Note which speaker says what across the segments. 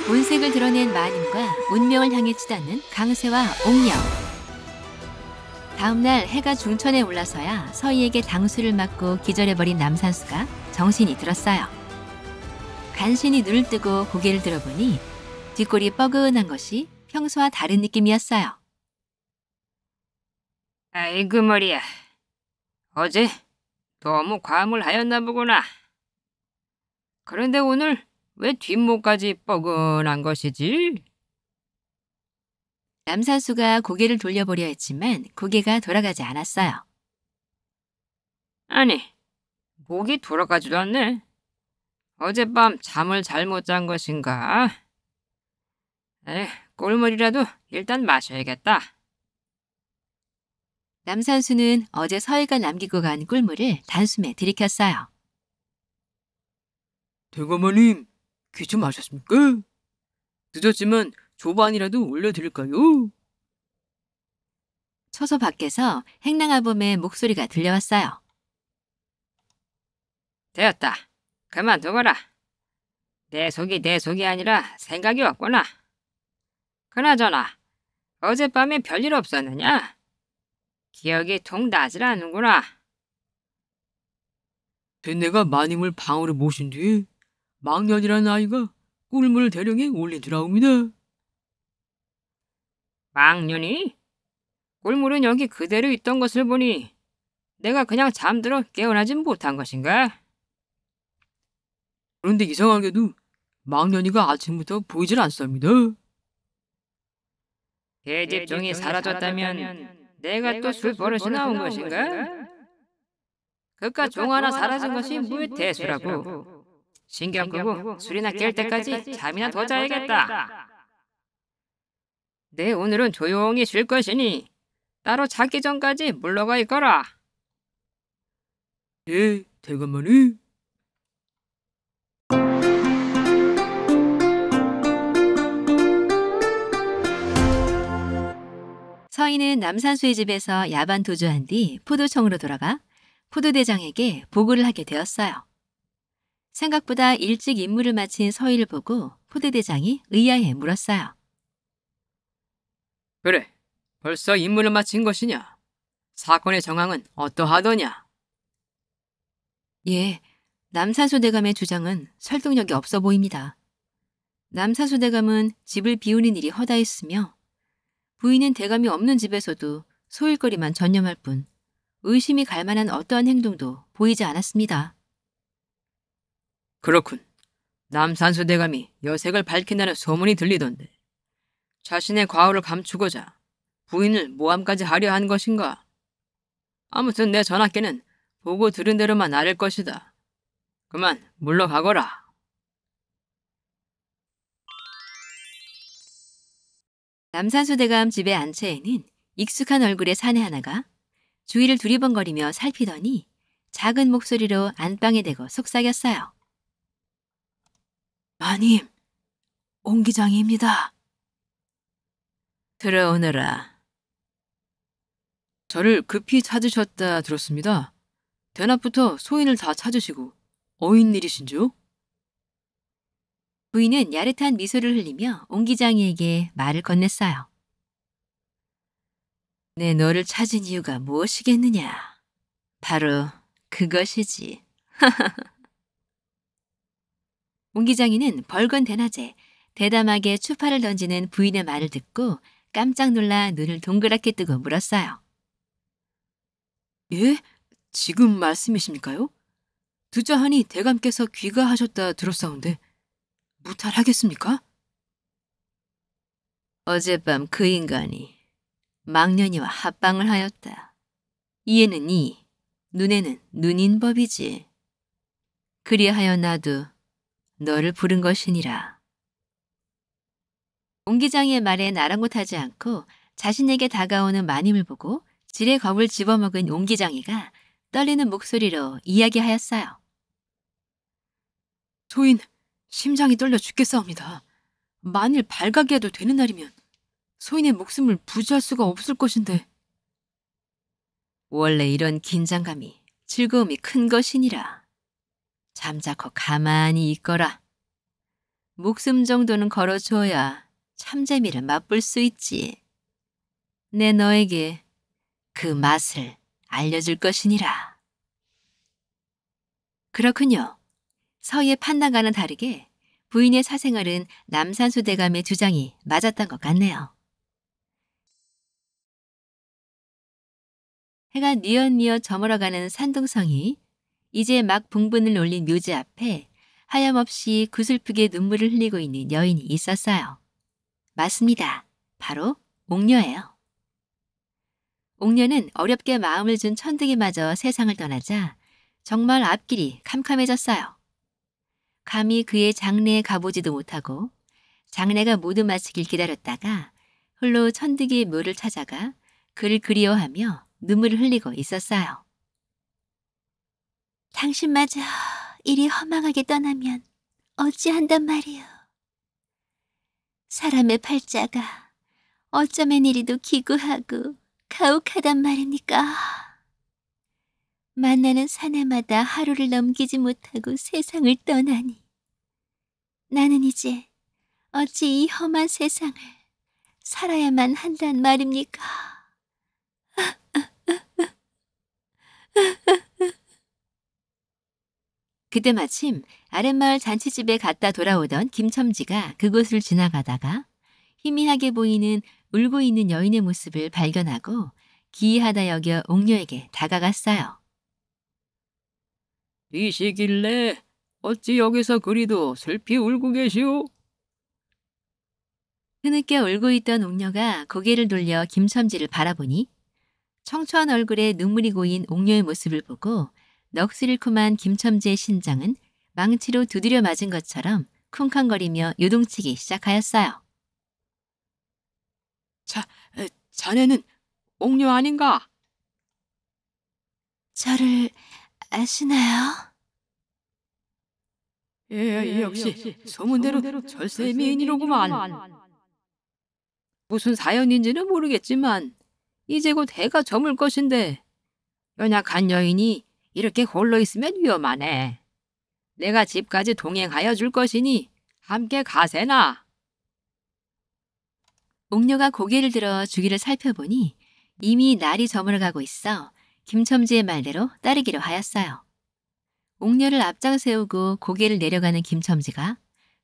Speaker 1: 본색을 드러낸 마님과 운명을 향해 치닫는 강세와 옥녀. 다음 날 해가 중천에 올라서야 서희에게 당수를 맞고 기절해버린 남산수가 정신이 들었어요. 간신히 눈을 뜨고 고개를 들어보니 뒷골이 뻐근한 것이 평소와 다른 느낌이었어요.
Speaker 2: 아이고 머리야. 어제 너무 과음을 하였나 보구나. 그런데 오늘 왜 뒷목까지 뻐근한 것이지?
Speaker 1: 남산수가 고개를 돌려보려 했지만 고개가 돌아가지 않았어요.
Speaker 2: 아니, 목이 돌아가지도 않네. 어젯밤 잠을 잘못 잔 것인가? 꿀물이라도 일단 마셔야겠다.
Speaker 1: 남산수는 어제 서희가 남기고 간 꿀물을 단숨에 들이켰어요.
Speaker 3: 대감마님, 귀 좀 마셨습니까? 늦었지만 조반이라도 올려드릴까요?
Speaker 1: 초소 밖에서 행랑아범의 목소리가 들려왔어요.
Speaker 2: 되었다. 그만두거라. 내 속이 아니라 생각이 왔구나. 그나저나 어젯밤에 별일 없었느냐? 기억이 통 나질 않는구나.
Speaker 3: 댄내가 마님을 방으로 모신 뒤에 망년이라는 아이가 꿀물 대령에 올리더라옵니다.
Speaker 2: 망년이? 꿀물은 여기 그대로 있던 것을 보니 내가 그냥 잠들어 깨어나진 못한 것인가?
Speaker 3: 그런데 이상하게도 망년이가 아침부터 보이질 않습니다.
Speaker 2: 계집종이 사라졌다면 내가 또 술버릇이 나온 것인가? 그깟 종 하나 사라진 것이 뭐의 대수라고. 신경 끄고 술이나 깰 때까지 잠이나 더 자야겠다. 내 오늘은 조용히 쉴 것이니 따로 자기 전까지 물러가 있거라.
Speaker 3: 예, 대감마님.
Speaker 1: 서희는 남산수의 집에서 야반 도주한 뒤 포도청으로 돌아가 포도대장에게 보고를 하게 되었어요. 생각보다 일찍 임무를 마친 서희를 보고 포도대장이 의아해 물었어요.
Speaker 3: 그래, 벌써 임무를 마친 것이냐? 사건의 정황은 어떠하더냐?
Speaker 1: 예, 남산수 대감의 주장은 설득력이 없어 보입니다. 남산수 대감은 집을 비우는 일이 허다했으며 부인은 대감이 없는 집에서도 소일거리만 전념할 뿐 의심이 갈 만한 어떠한 행동도 보이지 않았습니다.
Speaker 3: 그렇군. 남산수 대감이 여색을 밝힌다는 소문이 들리던데 자신의 과오를 감추고자 부인을 모함까지 하려 한 것인가? 아무튼 내 전하께는 보고 들은 대로만 아를 것이다. 그만 물러가거라.
Speaker 1: 남산수 대감 집의 안채에는 익숙한 얼굴의 사내 하나가 주위를 두리번거리며 살피더니 작은 목소리로 안방에 대고 속삭였어요.
Speaker 3: 마님, 옹기장입니다.
Speaker 1: 들어오너라.
Speaker 3: 저를 급히 찾으셨다 들었습니다. 대낮부터 소인을 다 찾으시고 어인 일이신지요?
Speaker 1: 부인은 야릇한 미소를 흘리며 옹기장이에게 말을 건넸어요. 내 너를 찾은 이유가 무엇이겠느냐? 바로 그것이지. 옹기장이는 벌건 대낮에 대담하게 추파를 던지는 부인의 말을 듣고 깜짝 놀라 눈을 동그랗게 뜨고 물었어요.
Speaker 3: 예? 지금 말씀이십니까요? 듣자 하니 대감께서 귀가하셨다 들었사온데 무탈하겠습니까?
Speaker 1: 어젯밤 그 인간이 망년이와 합방을 하였다. 이에는 이, 눈에는 눈인 법이지. 그리하여 나도 너를 부른 것이니라. 옹기장의 말에 나랑곳하지 않고 자신에게 다가오는 마님을 보고 지레 겁을 집어먹은 옹기장이가 떨리는 목소리로 이야기하였어요.
Speaker 3: 소인, 심장이 떨려 죽겠사옵니다. 만일 발각이라도 되는 날이면 소인의 목숨을 부지할 수가 없을 것인데.
Speaker 1: 원래 이런 긴장감이 즐거움이 큰 것이니라. 잠자코 가만히 있거라. 목숨 정도는 걸어줘야 참재미를 맛볼 수 있지. 내 너에게 그 맛을 알려줄 것이니라. 그렇군요. 서희의 판단과는 다르게 부인의 사생활은 남산수 대감의 주장이 맞았던 것 같네요. 해가 뉘엿뉘엿 저물어가는 산둥성이 이제 막 붕분을 올린 묘지 앞에 하염없이 구슬프게 눈물을 흘리고 있는 여인이 있었어요. 맞습니다. 바로 옥녀예요. 옥녀는 어렵게 마음을 준 천득이마저 세상을 떠나자 정말 앞길이 캄캄해졌어요. 감히 그의 장례에 가보지도 못하고 장례가 모두 마치길 기다렸다가 홀로 천득이의 묘를 찾아가 그를 그리워하며 눈물을 흘리고 있었어요. 당신마저 이리 허망하게 떠나면 어찌한단 말이오. 사람의 팔자가 어쩌면 이리도 기구하고 가혹하단 말입니까? 만나는 사내마다 하루를 넘기지 못하고 세상을 떠나니 나는 이제 어찌 이 험한 세상을 살아야만 한단 말입니까? 그때 마침 아랫마을 잔치집에 갔다 돌아오던 김첨지가 그곳을 지나가다가 희미하게 보이는 울고 있는 여인의 모습을 발견하고 기이하다 여겨 옥녀에게 다가갔어요.
Speaker 3: 이시길래 어찌 여기서 그리도 슬피 울고 계시오?
Speaker 1: 흐느껴 울고 있던 옥녀가 고개를 돌려 김첨지를 바라보니 청초한 얼굴에 눈물이 고인 옥녀의 모습을 보고 넋을 잃고만 김첨지의 심장은 망치로 두드려 맞은 것처럼 쿵쾅거리며 요동치기 시작하였어요.
Speaker 3: 자네는 옥녀 아닌가?
Speaker 1: 저를 아시나요?
Speaker 3: 예, 역시 소문대로 절세 미인이로구만. 무슨 사연인지는 모르겠지만 이제 곧 해가 저물 것인데 연약한 여인이 이렇게 홀로 있으면 위험하네. 내가 집까지 동행하여 줄 것이니 함께 가세나.
Speaker 1: 옥녀가 고개를 들어 주위를 살펴보니 이미 날이 저물어가고 있어 김첨지의 말대로 따르기로 하였어요. 옥녀를 앞장 세우고 고개를 내려가는 김첨지가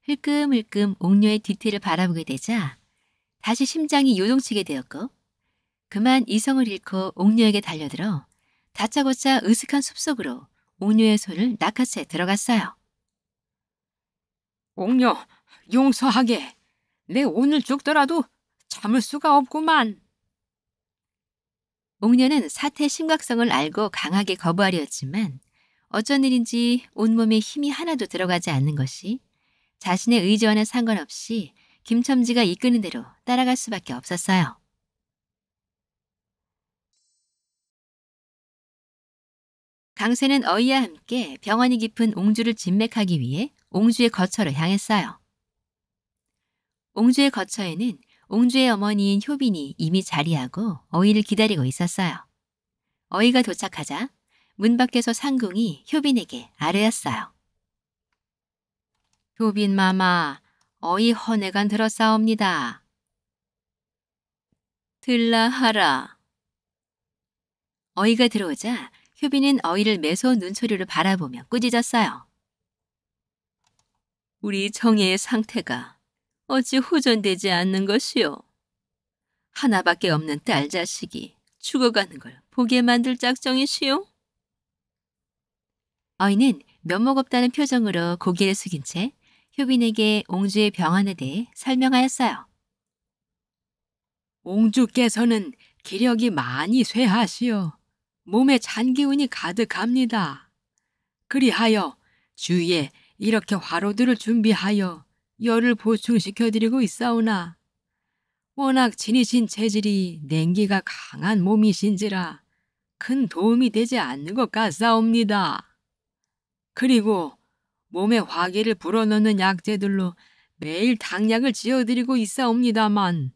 Speaker 1: 흘끔흘끔 옥녀의 뒤태를 바라보게 되자 다시 심장이 요동치게 되었고 그만 이성을 잃고 옥녀에게 달려들어 다짜고짜 으슥한 숲속으로 옥녀의 손을 낚아채 들어갔어요.
Speaker 3: 옥녀, 용서하게. 내 오늘 죽더라도 참을 수가 없구만.
Speaker 1: 옥녀는 사태의 심각성을 알고 강하게 거부하려 했지만 어쩐 일인지 온몸에 힘이 하나도 들어가지 않는 것이 자신의 의지와는 상관없이 김첨지가 이끄는 대로 따라갈 수밖에 없었어요. 강세는 어이와 함께 병원이 깊은 옹주를 진맥하기 위해 옹주의 거처로 향했어요. 옹주의 거처에는 옹주의 어머니인 효빈이 이미 자리하고 어이를 기다리고 있었어요. 어이가 도착하자 문 밖에서 상궁이 효빈에게 아뢰었어요. 효빈 마마, 어이 헌해간 들었사옵니다. 들라 하라. 어이가 들어오자 효빈은 어이를 매서운 눈초리로 바라보며 꾸짖었어요. 우리 정예의 상태가 어찌 호전되지 않는 것이오. 하나밖에 없는 딸 자식이 죽어가는 걸 보게 만들 작정이시오? 어이는 면목 없다는 표정으로 고개를 숙인 채 효빈에게 옹주의 병환에 대해 설명하였어요.
Speaker 3: 옹주께서는 기력이 많이 쇠하시어 몸에 잔기운이 가득합니다. 그리하여 주위에 이렇게 화로들을 준비하여 열을 보충시켜드리고 있사오나 워낙 지니신 체질이 냉기가 강한 몸이신지라 큰 도움이 되지 않는 것 같사옵니다. 그리고 몸에 화기를 불어넣는 약재들로 매일 당약을 지어드리고 있사옵니다만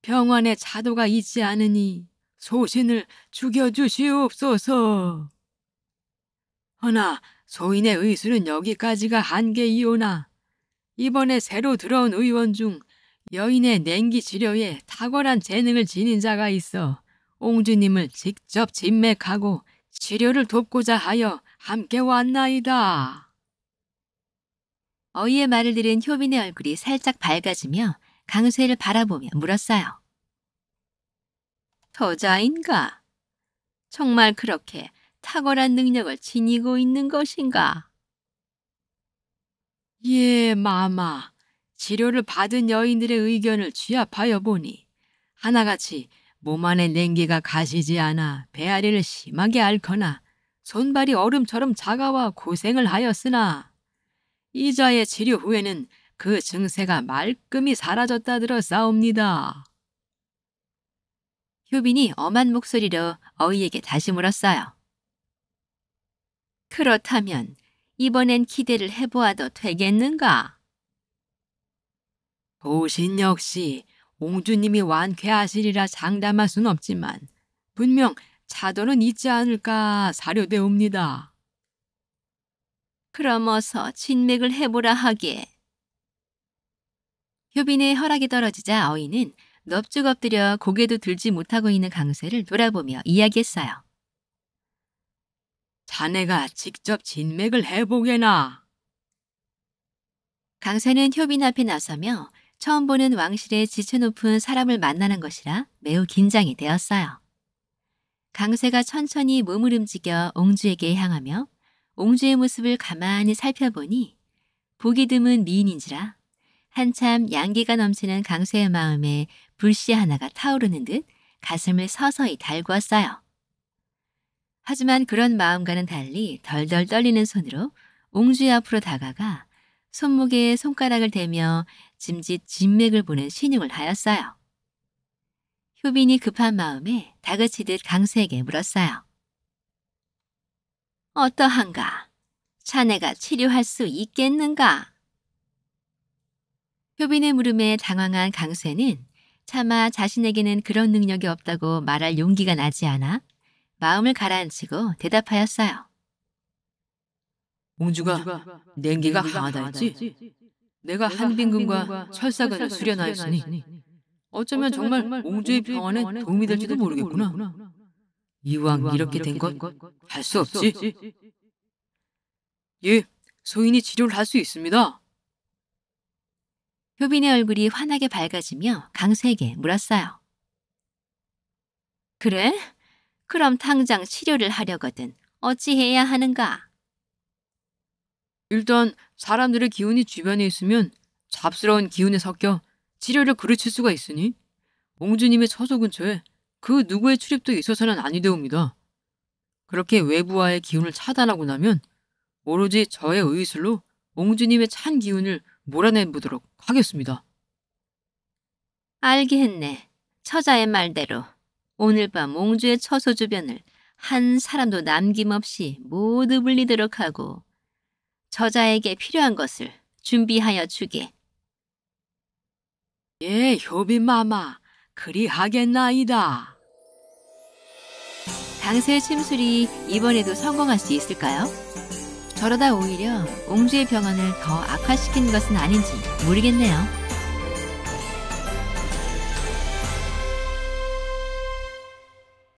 Speaker 3: 병원에 차도가 있지 않으니 소신을 죽여주시옵소서. 허나 소인의 의술은 여기까지가 한계이오나 이번에 새로 들어온 의원 중 여인의 냉기 치료에 탁월한 재능을 지닌 자가 있어 옹주님을 직접 진맥하고 치료를 돕고자 하여 함께 왔나이다.
Speaker 1: 어이의 말을 들은 효빈의 얼굴이 살짝 밝아지며 강쇠를 바라보며 물었어요. 저자인가? 정말 그렇게 탁월한 능력을 지니고 있는 것인가?
Speaker 3: 예, 마마. 치료를 받은 여인들의 의견을 취합하여 보니 하나같이 몸 안의 냉기가 가시지 않아 배앓이를 심하게 앓거나 손발이 얼음처럼 작아와 고생을 하였으나 이자의 치료 후에는 그 증세가 말끔히 사라졌다 들었사옵니다.
Speaker 1: 효빈이 엄한 목소리로 어이에게 다시 물었어요. 그렇다면 이번엔 기대를 해보아도 되겠는가?
Speaker 3: 도신 역시 옹주님이 완쾌하시리라 장담할 순 없지만 분명 차도는 있지 않을까 사료되옵니다.
Speaker 1: 그럼 어서 진맥을 해보라 하게. 효빈의 허락이 떨어지자 어이는 넙죽 엎드려 고개도 들지 못하고 있는 강쇠를 돌아보며 이야기했어요.
Speaker 3: 자네가 직접 진맥을 해보게나.
Speaker 1: 강쇠는 효빈 앞에 나서며 처음 보는 왕실의 지체 높은 사람을 만나는 것이라 매우 긴장이 되었어요. 강쇠가 천천히 몸을 움직여 옹주에게 향하며 옹주의 모습을 가만히 살펴보니 보기 드문 미인인지라 한참 양기가 넘치는 강쇠의 마음에 불씨 하나가 타오르는 듯 가슴을 서서히 달구었어요. 하지만 그런 마음과는 달리 덜덜 떨리는 손으로 옹주의 앞으로 다가가 손목에 손가락을 대며 짐짓 진맥을 보는 신용을 하였어요. 효빈이 급한 마음에 다그치듯 강쇠에게 물었어요. 어떠한가? 자네가 치료할 수 있겠는가? 효빈의 물음에 당황한 강쇠는 차마 자신에게는 그런 능력이 없다고 말할 용기가 나지 않아 마음을 가라앉히고 대답하였어요.
Speaker 3: 옹주가 냉기가 강하다 했지? 내가 한빈군과 철사근을 수련하였으니 어쩌면 정말 옹주의 평안에 도움이 될지도 모르겠구나. 이왕 이렇게 된 것 할 수 없지? 예, 소인이 치료를 할 수 있습니다.
Speaker 1: 효빈의 얼굴이 환하게 밝아지며 강쇠에게 물었어요. 그래? 그럼 당장 치료를 하려거든 어찌해야 하는가?
Speaker 3: 일단 사람들의 기운이 주변에 있으면 잡스러운 기운에 섞여 치료를 그르칠 수가 있으니 옹주님의 처소 근처에 그 누구의 출입도 있어서는 아니되옵니다. 그렇게 외부와의 기운을 차단하고 나면 오로지 저의 의술로 옹주님의 찬 기운을 몰아내보도록 하겠습니다.
Speaker 1: 알겠네. 처자의 말대로 오늘 밤 옹주의 처소 주변을 한 사람도 남김없이 모두 불리도록 하고 저자에게 필요한 것을 준비하여 주게.
Speaker 3: 예, 효빈마마, 그리하겠나이다.
Speaker 1: 강쇠의 침술이 이번에도 성공할 수 있을까요? 저러다 오히려 옹주의 병원을 더 악화시키는 것은 아닌지 모르겠네요.